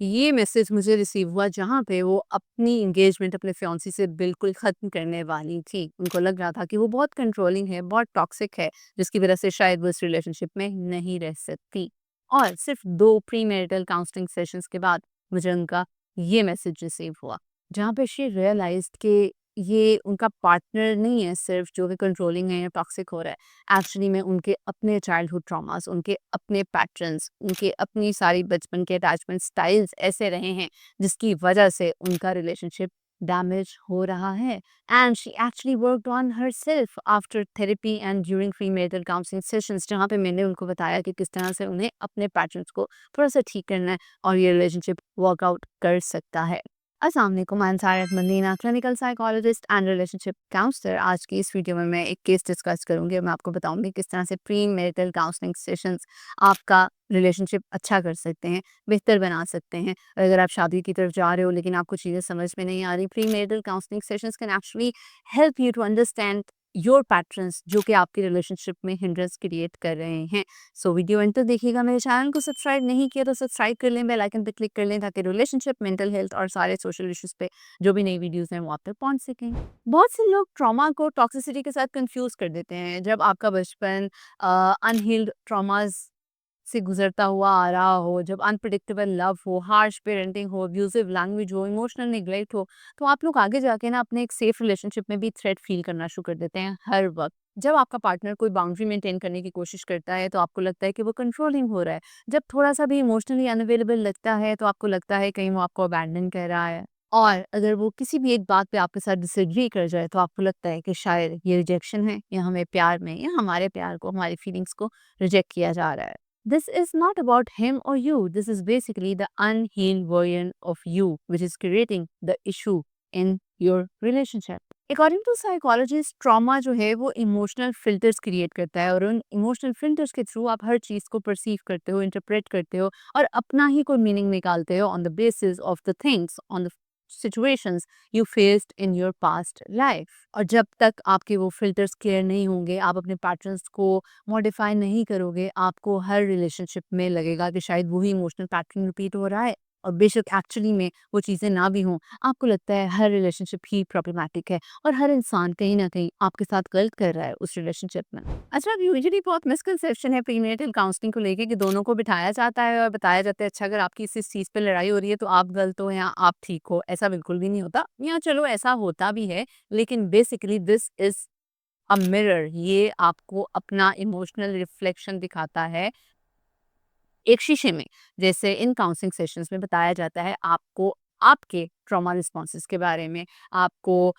ये मैसेज मुझे रिसीव हुआ जहाँ पे वो अपनी एंगेजमेंट अपने फियांसी से बिल्कुल ख़त्म करने वाली थी। उनको लग रहा था कि वो बहुत कंट्रोलिंग है, बहुत टॉक्सिक है, जिसकी वज़ह से शायद वो इस रिलेशनशिप में नहीं रह सकती। और सिर्फ़ 2 प्रीमैरिटल काउंसलिंग सेशंस के बाद मुझे उनका ये मैसेज रिसीव हुआ, जहाँ पे शी रियलाइज़्ड कि ये उनका पार्टनर नहीं है सिर्फ़ जो कि कंट्रोलिंग है या टॉक्सिक हो रहा है। एक्चुअली में उनके अपने चाइल्डहुड ट्रॉमास, उनके अपने पैटर्न्स, उनके अपनी सारी बचपन के अटैचमेंट स्टाइल्स ऐसे रहे हैं जिसकी वजह से उनका रिलेशनशिप डैमेज हो रहा है। And she actually worked on herself after therapy and during premarital counselling sessions, जहाँ पे मैंने उनको बताया कि किस तरह से उन्हें अपने पैटर्न्स को थोड़ा सा ठीक करना है और ये रिलेशनशिप वर्कआउट कर सकता है। अस्सलाम वालेकुम, I am Sayrat Madina, clinical psychologist and relationship counsellor. आज की इस वीडियो में मैं एक केस डिस्कस करूंगी और मैं आपको बताऊंगी किस तरह से प्री मैरिटल काउंसलिंग सेशंस आपका रिलेशनशिप अच्छा कर सकते हैं, बेहतर बना सकते हैं। और अगर आप शादी की तरफ जा रहे हो लेकिन आपको चीज़ें समझ में नहीं आ रही, pre marital counselling sessions can actually help you to understand your patterns जो कि आपकी रिलेशनशिप में हिंड्रेंस क्रिएट कर रहे हैं। सो वीडियो एंड तक देखिएगा। मेरे चैनल को सब्सक्राइब नहीं किया तो सब्सक्राइब कर लें, बेल आइकन पे क्लिक कर लें ताकि रिलेशनशिप, मेंटल हेल्थ और सारे सोशल इश्यूज पे जो भी नई वीडियोस हैं वो आप तक पहुंच सकें। बहुत से लोग ट्रॉमा को टॉक्सिसिटी के साथ कंफ्यूज कर देते हैं। जब आपका बचपन अनहील्ड ट्रॉमास से गुजरता हुआ आ रहा हो, जब अनप्रिडिक्टेबल लव हो, हार्श पेरेंटिंग हो, अब्यूजिव लैंग्वेज हो, इमोशनल नेग्लेक्ट हो, तो आप लोग आगे जाके ना अपने एक सेफ रिलेशनशिप में भी थ्रेट फील करना शुरू कर देते हैं हर वक्त। जब आपका पार्टनर कोई बाउंड्री मेंटेन करने की कोशिश करता है तो आपको लगता है कि वो कंट्रोलिंग हो रहा है। जब थोड़ा सा भी इमोशनली अनअवेलेबल लगता है तो आपको लगता है कहीं वो आपको अबैंडन कर रहा है। और अगर वो किसी भी एक बात पे आपके साथ डिसएग्री कर जाए तो आपको लगता है कि शायद ये रिजेक्शन है या हमें प्यार में या हमारे प्यार को, हमारी फीलिंग्स को रिजेक्ट किया जा रहा है। This is not about him or you. This is basically the unhealed version of you, which is creating the issue in your relationship. According to psychologists, trauma जो है वो इमोशनल फिल्टर्स क्रिएट करता है और उन इमोशनल फिल्टर्स के through आप हर चीज़ को परसीव करते हो, इंटरप्रेट करते हो और अपना ही कोई मीनिंग निकालते हो on the basis of the things, on the situations you faced in your past life। और जब तक आपके वो फिल्टर्स क्लियर नहीं होंगे, आप अपने पैटर्न्स को मॉडिफाई नहीं करोगे, आपको हर रिलेशनशिप में लगेगा कि शायद वही इमोशनल पैटर्न रिपीट हो रहा है। और बेशक एक्चुअली में वो चीज़ें ना भी हों, आपको लगता है हर रिलेशनशिप ही प्रॉब्लमैटिक है और हर इंसान कहीं ना कहीं आपके साथ गलत कर रहा है उस रिलेशनशिप में। अच्छा, यूजुअली बहुत मिसकंसेप्शन है प्रीनेटल काउंसलिंग को लेके कि दोनों को बिठाया जाता है और बताया जाता है अच्छा अगर आपकी इस चीज़ पे लड़ाई हो रही है तो आप गलत हो या आप ठीक हो। ऐसा बिल्कुल भी नहीं होता, या चलो ऐसा होता भी है, लेकिन basically this is a mirror. ये आपको अपना इमोशनल रिफ्लेक्शन दिखाता है एक शीशे में। जैसे इन काउंसलिंग सेशंस में बताया जाता है आपको आपके ट्रॉमा रिस्पॉन्सेज के बारे में, आपको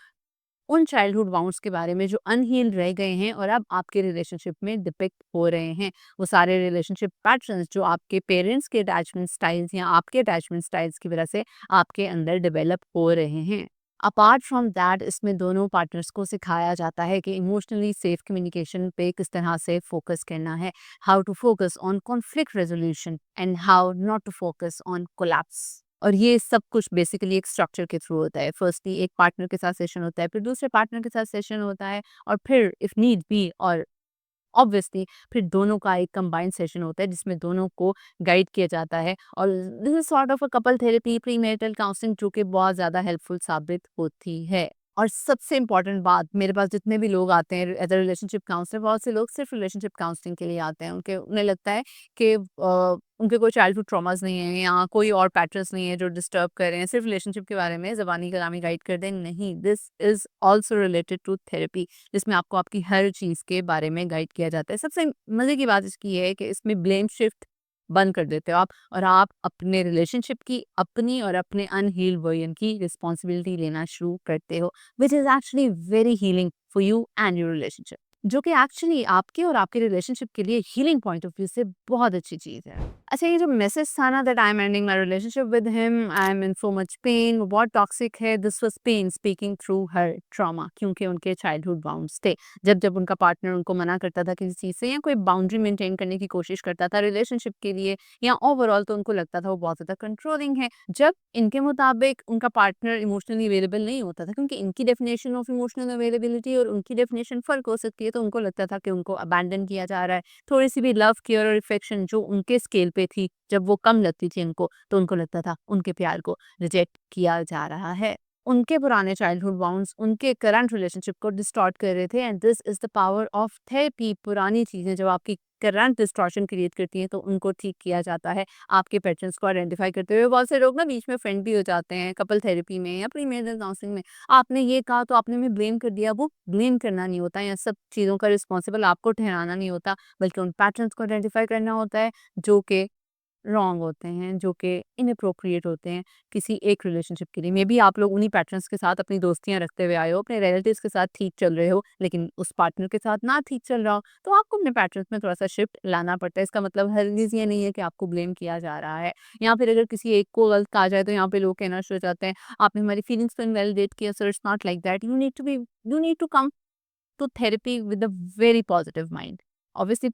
उन चाइल्डहुड वाउंड्स के बारे में जो अनहील्ड रह गए हैं और अब आपके रिलेशनशिप में डिपिक्ट हो रहे हैं। वो सारे रिलेशनशिप पैटर्न्स जो आपके पेरेंट्स के अटैचमेंट स्टाइल्स या आपके अटैचमेंट स्टाइल्स की वजह से आपके अंदर डेवलप हो रहे हैं। अपार्ट फ्रॉम दैट, इसमें दोनों पार्टनर्स को सिखाया जाता है कि इमोशनली सेफ कम्युनिकेशन पे किस तरह से फोकस करना है, how to focus on conflict resolution and how not to focus on collapse. और ये सब कुछ बेसिकली एक स्ट्रक्चर के थ्रू होता है। फर्स्टली एक पार्टनर के साथ सेशन होता है, फिर दूसरे पार्टनर के साथ सेशन होता है और फिर इफ नीड बी और ऑब्वियसली फिर दोनों का एक कंबाइंड सेशन होता है जिसमें दोनों को गाइड किया जाता है। और this is sort of a couple therapy, pre marital counselling, जो कि बहुत ज़्यादा हेल्पफुल साबित होती है। और सबसे इम्पॉर्टेंट बात, मेरे पास जितने भी लोग आते हैं एज अ रिलेशनशिप काउंसलर, बहुत से लोग सिर्फ रिलेशनशिप काउंसलिंग के लिए आते हैं। उन्हें लगता है कि उनके कोई चाइल्डहुड ट्रॉमास नहीं है या कोई और पैटर्न्स नहीं है जो डिस्टर्ब कर रहे हैं, सिर्फ रिलेशनशिप के बारे में ज़बानी कलामी गाइड कर दें। नहीं, this is also related to therapy, जिसमें आपको आपकी हर चीज़ के बारे में गाइड किया जाता है। सबसे मज़े की बात इसकी है कि इसमें ब्लेम शिफ्ट बंद कर देते हो आप और आप अपने रिलेशनशिप की, अपनी और अपने अनहील्ड वर्जन की रिस्पॉन्सिबिलिटी लेना शुरू करते हो, which is actually very healing for you and your relationship, जो कि एक्चुअली आपके और आपके रिलेशनशिप के लिए हीलिंग पॉइंट ऑफ व्यू से बहुत अच्छी चीज़ है। अच्छा, ये जो मैसेज था ना that I am ending my relationship with him, I am in so much pain, वो बहुत टॉक्सिक है, this was pain speaking through her trauma, क्योंकि उनके चाइल्डहुड बाउंड्स थे। जब जब उनका पार्टनर उनको मना करता था किसी चीज़ से या कोई बाउंड्री मेंटेन करने की कोशिश करता था रिलेशनशिप के लिए या ओवरऑल, तो उनको लगता था वो बहुत ज़्यादा कंट्रोलिंग है। जब इनके मुताबिक उनका पार्टनर इमोशनली अवेलेबल नहीं होता था, क्योंकि इनकी डेफिनेशन ऑफ इमोशनल अवेलेबिलिटी और उनकी डेफिनेशन फ़र्क हो सकती है, थे तो उनको लगता था कि उनको अबैंडन किया जा रहा है। थोड़ी-सी भी लव, केयर और अफेक्शन जो उनके स्केल पे थी, जब वो कम लगती थी उनको, तो उनको लगता था उनके प्यार को रिजेक्ट किया जा रहा है। उनके पुराने चाइल्डहुड वाउंड्स उनके करंट रिलेशनशिप को डिस्टॉर्ट कर रहे थे and this is the power of therapy. पुरानी चीज़ें जब आपकी करंट डिस्टॉर्शन क्रिएट करती हैं तो उनको ठीक किया जाता है आपके पैटर्न्स को आइडेंटिफाई करते हुए। बहुत से लोग ना बीच में फ्रेंड भी हो जाते हैं कपल थेरेपी में या प्रीमेरिटल काउंसलिंग में। आपने ये कहा तो आपने हमें ब्लेम कर दिया, वो ब्लेम करना नहीं होता, या सब चीज़ों का रिस्पॉन्सिबल आपको ठहराना नहीं होता, बल्कि उन पैटर्न्स को आइडेंटिफाई करना होता है जो कि रॉन्ग होते हैं, जो कि इनएप्रोप्रिएट होते हैं किसी एक रिलेशनशिप के लिए। मेबी आप लोग उन्हीं पैटर्न्स के साथ अपनी दोस्तियाँ रखते हुए आए हो, अपने रिलेटिव्स के साथ ठीक चल रहे हो, लेकिन उस पार्टनर के साथ ना ठीक चल रहा हो, तो आपको अपने पैटर्न्स में थोड़ा-सा शिफ्ट लाना पड़ता है। इसका मतलब हरगिज़ ये नहीं है कि आपको ब्लेम किया जा रहा है, या फिर अगर किसी एक को गलत कहा जाए तो यहाँ पे लोग कहना शुरू हो जाते हैं, आपने हमारी फीलिंग्स को इनवैलिडेट किया। So it's not like that. You need to come to therapy with a very positive mind. Obviously,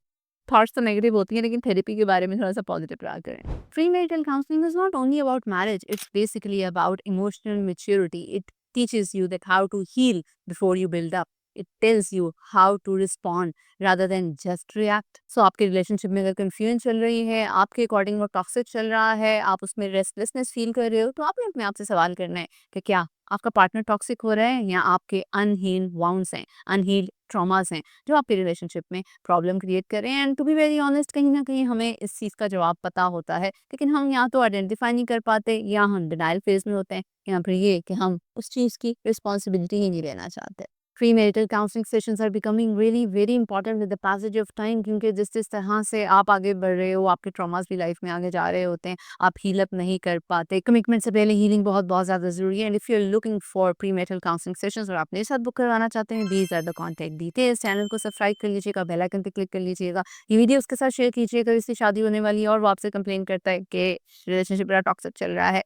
thoughts तो नेगेटिव होती हैं, लेकिन थेरेपी के बारे में थोड़ा-सा पॉजिटिव रहा करें। Premarital counselling is not only about marriage, it's basically about emotional maturity. It teaches you that how to heal before you build up. It tells you how to respond rather than just react. So आपके relationship में अगर confusion चल रही है, आपके according वो toxic चल रहा है, आप उसमें रेस्टलेसनेस फील कर रहे हो, तो आपने अपने आप से सवाल करना है कि क्या आपका पार्टनर टॉक्सिक हो रहा है, या आपके अनहील्ड वाउंड्स हैं, अनहील्ड ट्रॉमास हैं, जो आपके रिलेशनशिप में प्रॉब्लम क्रिएट कर रहे हैं। And to be very honest, कहीं ना कहीं हमें इस चीज़ का जवाब पता होता है, लेकिन हम या तो आइडेंटिफाई नहीं कर पाते, या हम डिनाइल फेज में होते हैं, या फिर ये कि हम उस चीज़ की रिस्पॉन्सिबिलिटी ही नहीं लेना चाहते। Pre marital counselling sessions are becoming really very important with the passage of time, क्योंकि जिस जिस तरह से आप आगे बढ़ रहे हो, आपके ट्रॉमास भी लाइफ में आगे जा रहे होते हैं, आप हील अप नहीं कर पाते। कमिटमेंट से पहले हीलिंग बहुत बहुत ज़्यादा ज़रूरी है। And if you are looking for pre marital counselling sessions और आप मेरे साथ बुक करवाना चाहते हैं, these are the contact details. Channel को सब्सक्राइब कर लीजिएगा, बेल आइकन पे क्लिक कर लीजिएगा, ये वीडियो उसके साथ शेयर कीजिएगा जिससे शादी होने वाली है और वो आपसे कंप्लेन करता है कि रिलेशनशिप बड़ा टॉक्सिक चल रहा है।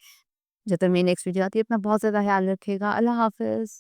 जब तक मेरी नेक्स्ट वीडियो आती है, अपना बहुत ज़्यादा ख्याल रखिएगा। अल्लाह हाफ़िज़।